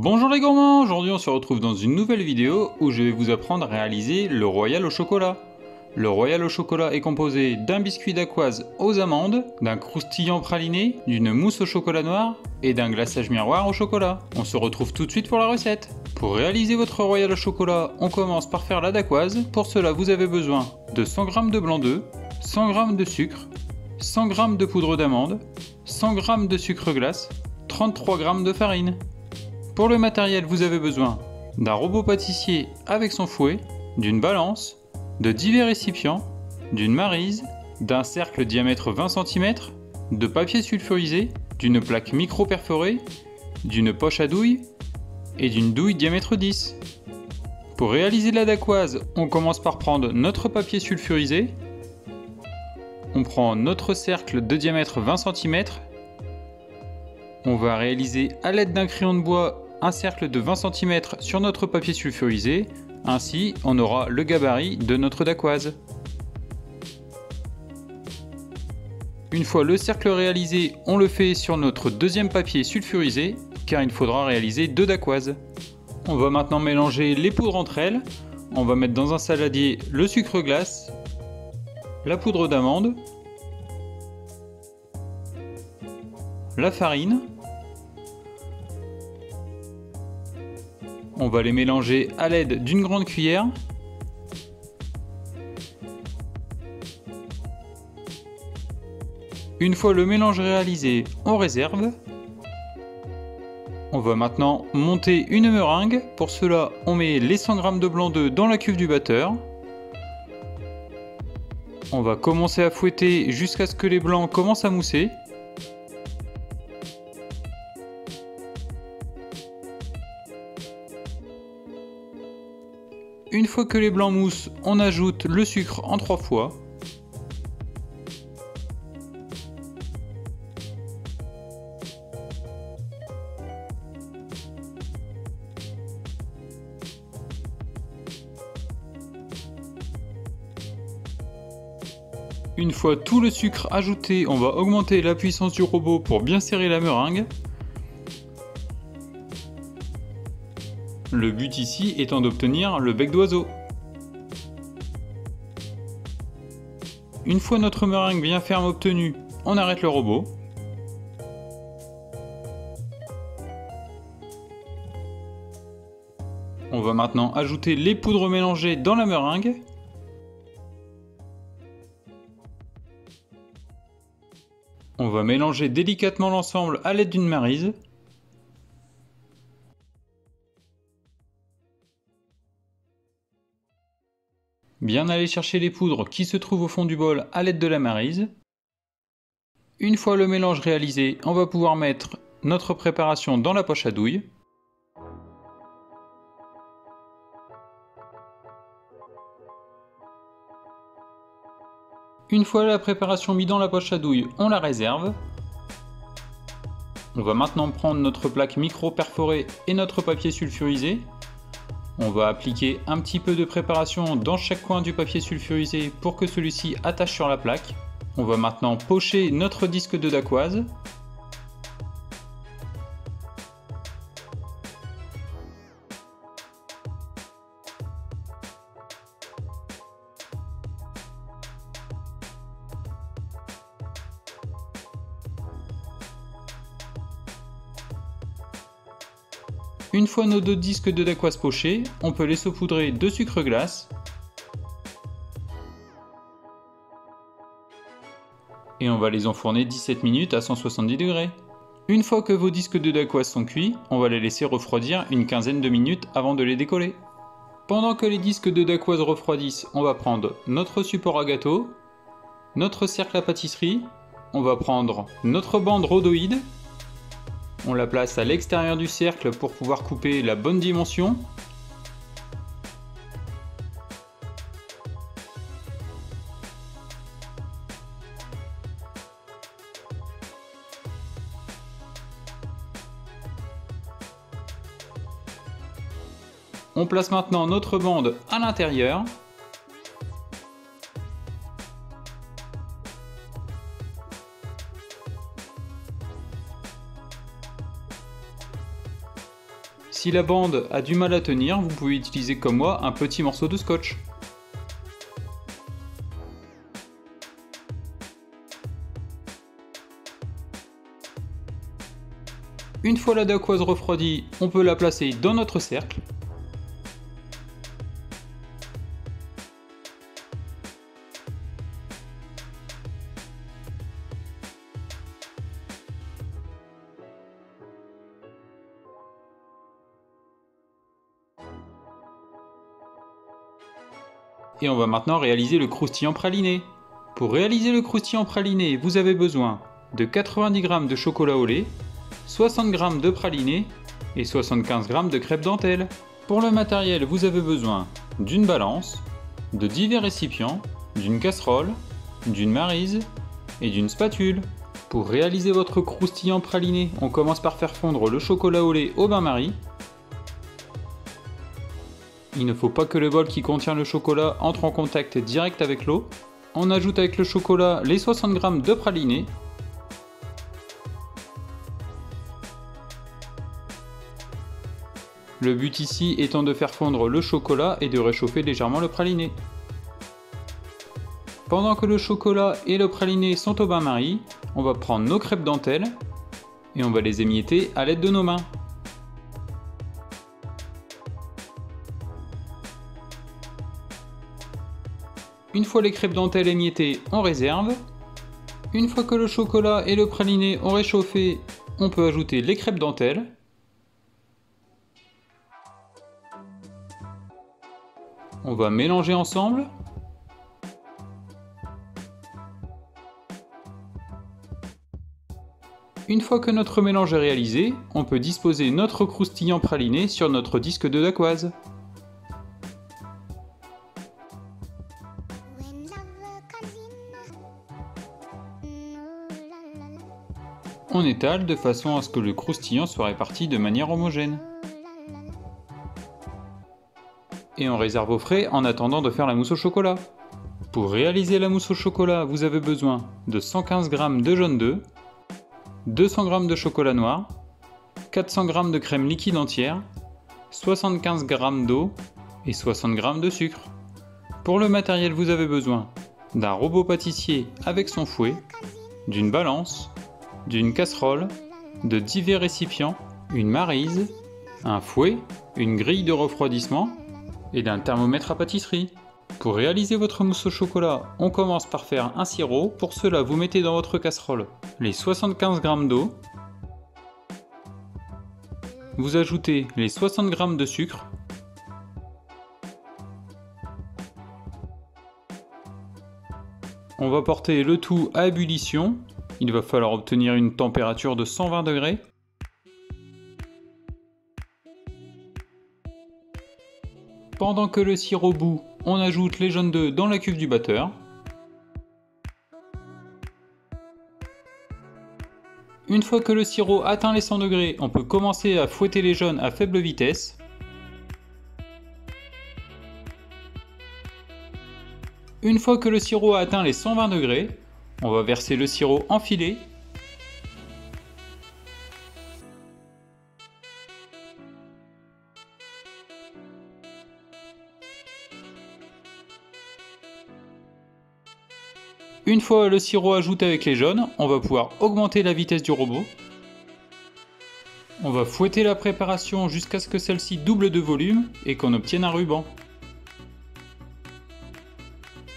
Bonjour les gourmands, aujourd'hui on se retrouve dans une nouvelle vidéo où je vais vous apprendre à réaliser le royal au chocolat. Le royal au chocolat est composé d'un biscuit dacquoise aux amandes, d'un croustillant praliné, d'une mousse au chocolat noir et d'un glaçage miroir au chocolat. On se retrouve tout de suite pour la recette. Pour réaliser votre royal au chocolat, on commence par faire la dacquoise. Pour cela vous avez besoin de 100 g de blanc d'œuf, 100 g de sucre, 100 g de poudre d'amande, 100 g de sucre glace, 33 g de farine. Pour le matériel, vous avez besoin d'un robot pâtissier avec son fouet, d'une balance, de divers récipients, d'une maryse, d'un cercle diamètre 20 cm, de papier sulfurisé, d'une plaque micro perforée, d'une poche à douille et d'une douille diamètre 10. Pour réaliser la dacquoise, on commence par prendre notre papier sulfurisé, on prend notre cercle de diamètre 20 cm, on va réaliser à l'aide d'un crayon de bois un cercle de 20 cm sur notre papier sulfurisé, ainsi on aura le gabarit de notre dacquoise. Une fois le cercle réalisé, on le fait sur notre deuxième papier sulfurisé, car il faudra réaliser deux dacquoises. On va maintenant mélanger les poudres entre elles. On va mettre dans un saladier le sucre glace, la poudre d'amande, la farine. On va les mélanger à l'aide d'une grande cuillère. Une fois le mélange réalisé, on réserve. On va maintenant monter une meringue. Pour cela, on met les 100 g de blanc d'œuf dans la cuve du batteur. On va commencer à fouetter jusqu'à ce que les blancs commencent à mousser. Une fois que les blancs moussent, on ajoute le sucre en 3 fois. Une fois tout le sucre ajouté, on va augmenter la puissance du robot pour bien serrer la meringue. Le but ici étant d'obtenir le bec d'oiseau. Une fois notre meringue bien ferme obtenue, on arrête le robot. On va maintenant ajouter les poudres mélangées dans la meringue. On va mélanger délicatement l'ensemble à l'aide d'une maryse. Bien aller chercher les poudres qui se trouvent au fond du bol à l'aide de la maryse. Une fois le mélange réalisé, on va pouvoir mettre notre préparation dans la poche à douille. Une fois la préparation mise dans la poche à douille, on la réserve. On va maintenant prendre notre plaque micro perforée et notre papier sulfurisé. On va appliquer un petit peu de préparation dans chaque coin du papier sulfurisé pour que celui-ci attache sur la plaque. On va maintenant pocher notre disque de dacquoise. Une fois nos deux disques de dacquoise pochés, on peut les saupoudrer de sucre glace. Et on va les enfourner 17 minutes à 170 degrés. Une fois que vos disques de dacquoise sont cuits, on va les laisser refroidir une quinzaine de minutes avant de les décoller. Pendant que les disques de dacquoise refroidissent, on va prendre notre support à gâteau, notre cercle à pâtisserie, on va prendre notre bande rhodoïde. On la place à l'extérieur du cercle pour pouvoir couper la bonne dimension. On place maintenant notre bande à l'intérieur. Si la bande a du mal à tenir, vous pouvez utiliser comme moi un petit morceau de scotch. Une fois la dacquoise refroidie, on peut la placer dans notre cercle. Et on va maintenant réaliser le croustillant praliné. Pour réaliser le croustillant praliné, vous avez besoin de 90 g de chocolat au lait, 60 g de praliné et 75 g de crêpes dentelle. Pour le matériel, vous avez besoin d'une balance, de divers récipients, d'une casserole, d'une maryse et d'une spatule. Pour réaliser votre croustillant praliné, on commence par faire fondre le chocolat au lait au bain-marie. Il ne faut pas que le bol qui contient le chocolat entre en contact direct avec l'eau. On ajoute avec le chocolat les 60 g de praliné. Le but ici étant de faire fondre le chocolat et de réchauffer légèrement le praliné. Pendant que le chocolat et le praliné sont au bain-marie, on va prendre nos crêpes dentelles et on va les émietter à l'aide de nos mains. Une fois les crêpes dentelles émiettées, on réserve. Une fois que le chocolat et le praliné ont réchauffé, on peut ajouter les crêpes dentelles. On va mélanger ensemble. Une fois que notre mélange est réalisé, on peut disposer notre croustillant praliné sur notre disque de dacquoise. On étale de façon à ce que le croustillant soit réparti de manière homogène. Et on réserve au frais en attendant de faire la mousse au chocolat. Pour réaliser la mousse au chocolat, vous avez besoin de 115 g de jaune d'œuf, 200 g de chocolat noir, 400 g de crème liquide entière, 75 g d'eau et 60 g de sucre. Pour le matériel, vous avez besoin d'un robot pâtissier avec son fouet, d'une balance, d'une casserole, de divers récipients, une maryse, un fouet, une grille de refroidissement et d'un thermomètre à pâtisserie. Pour réaliser votre mousse au chocolat, on commence par faire un sirop. Pour cela, vous mettez dans votre casserole les 75 g d'eau, vous ajoutez les 60 g de sucre, on va porter le tout à ébullition. Il va falloir obtenir une température de 120 degrés. Pendant que le sirop bout, on ajoute les jaunes d'œufs dans la cuve du batteur. Une fois que le sirop atteint les 100 degrés, on peut commencer à fouetter les jaunes à faible vitesse. Une fois que le sirop a atteint les 120 degrés, on va verser le sirop en filets. Une fois le sirop ajouté avec les jaunes, on va pouvoir augmenter la vitesse du robot. On va fouetter la préparation jusqu'à ce que celle-ci double de volume et qu'on obtienne un ruban.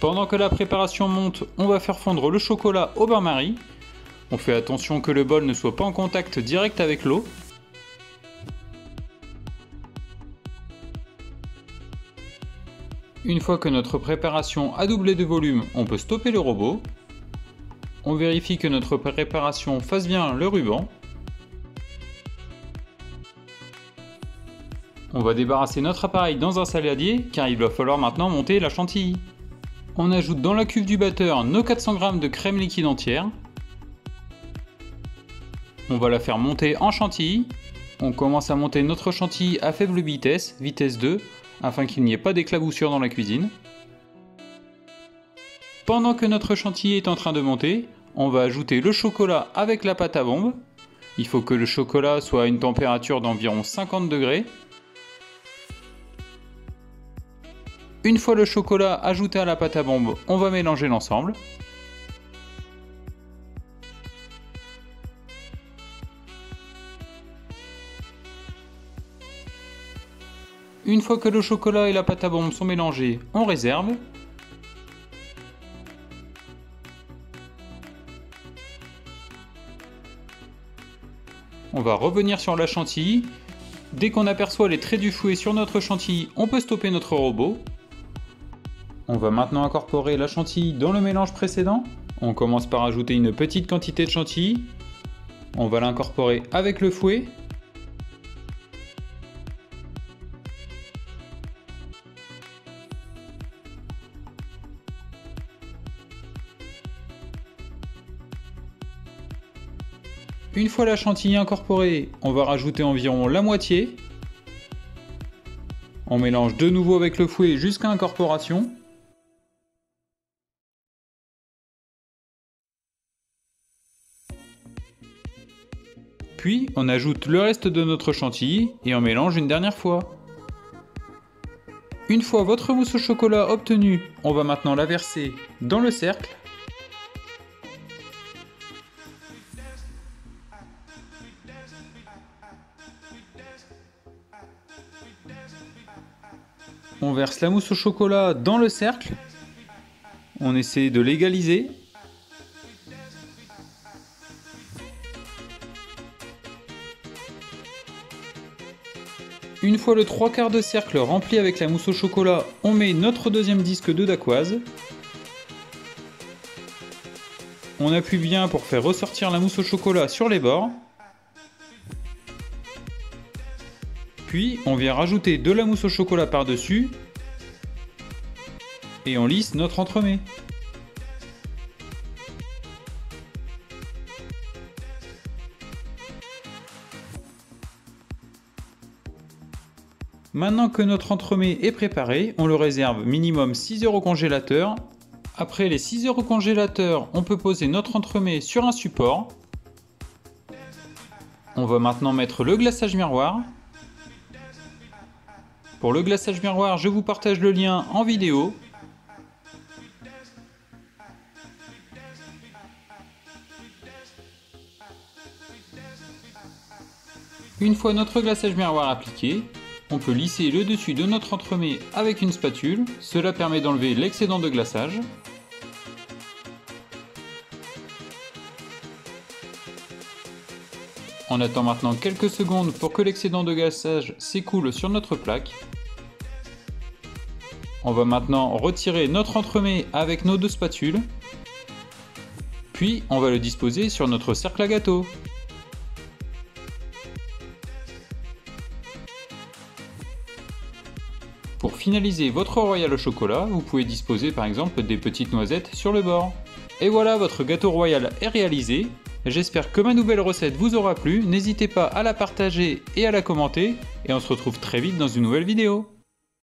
Pendant que la préparation monte, on va faire fondre le chocolat au bain-marie. On fait attention que le bol ne soit pas en contact direct avec l'eau. Une fois que notre préparation a doublé de volume, on peut stopper le robot. On vérifie que notre préparation fasse bien le ruban. On va débarrasser notre appareil dans un saladier car il va falloir maintenant monter la chantilly. On ajoute dans la cuve du batteur nos 400 g de crème liquide entière. On va la faire monter en chantilly. On commence à monter notre chantilly à faible vitesse, vitesse 2, afin qu'il n'y ait pas d'éclaboussure dans la cuisine. Pendant que notre chantilly est en train de monter, on va ajouter le chocolat avec la pâte à bombe. Il faut que le chocolat soit à une température d'environ 50 degrés. Une fois le chocolat ajouté à la pâte à bombe, on va mélanger l'ensemble. Une fois que le chocolat et la pâte à bombe sont mélangés, on réserve. On va revenir sur la chantilly. Dès qu'on aperçoit les traits du fouet sur notre chantilly, on peut stopper notre robot. On va maintenant incorporer la chantilly dans le mélange précédent. On commence par ajouter une petite quantité de chantilly. On va l'incorporer avec le fouet. Une fois la chantilly incorporée, on va rajouter environ la moitié. On mélange de nouveau avec le fouet jusqu'à incorporation. Puis on ajoute le reste de notre chantilly et on mélange une dernière fois. Une fois votre mousse au chocolat obtenue, on va maintenant la verser dans le cercle. On verse la mousse au chocolat dans le cercle. On essaie de l'égaliser. Une fois le 3/4 de cercle rempli avec la mousse au chocolat, on met notre deuxième disque de dacquoise. On appuie bien pour faire ressortir la mousse au chocolat sur les bords. Puis on vient rajouter de la mousse au chocolat par-dessus. Et on lisse notre entremets. Maintenant que notre entremets est préparé, on le réserve minimum 6 heures au congélateur. Après les 6 heures au congélateur, on peut poser notre entremets sur un support. On va maintenant mettre le glaçage miroir. Pour le glaçage miroir, je vous partage le lien en vidéo. Une fois notre glaçage miroir appliqué, on peut lisser le dessus de notre entremets avec une spatule. Cela permet d'enlever l'excédent de glaçage. On attend maintenant quelques secondes pour que l'excédent de glaçage s'écoule sur notre plaque. On va maintenant retirer notre entremets avec nos deux spatules. Puis on va le disposer sur notre cercle à gâteau. Pour finaliser votre royal au chocolat, vous pouvez disposer par exemple des petites noisettes sur le bord. Et voilà, votre gâteau royal est réalisé. J'espère que ma nouvelle recette vous aura plu. N'hésitez pas à la partager et à la commenter. Et on se retrouve très vite dans une nouvelle vidéo.